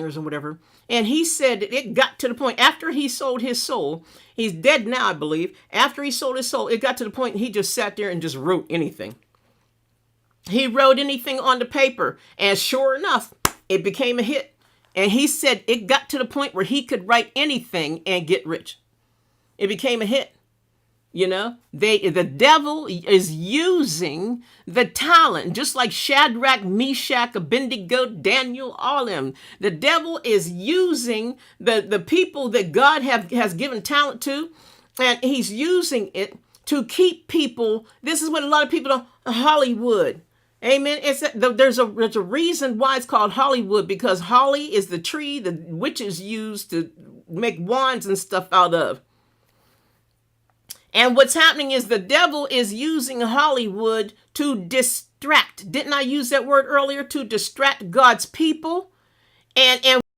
or whatever. And he said that it got to the point after he sold his soul. He's dead now, I believe. After he sold his soul, it got to the point he just sat there and just wrote anything. He wrote anything on the paper, and sure enough, it became a hit. And he said it got to the point where he could write anything and get rich. It became a hit. You know, the devil is using the talent, just like Shadrach, Meshach, Abednego, Daniel, all of them. The devil is using the people that God has given talent to, and he's using it to keep people. This is what a lot of people do. Hollywood. Amen. There's a reason why it's called Hollywood, because holly is the tree the witches use to make wands and stuff out of. And what's happening is the devil is using Hollywood to distract. Didn't I use that word earlier? To distract God's people. And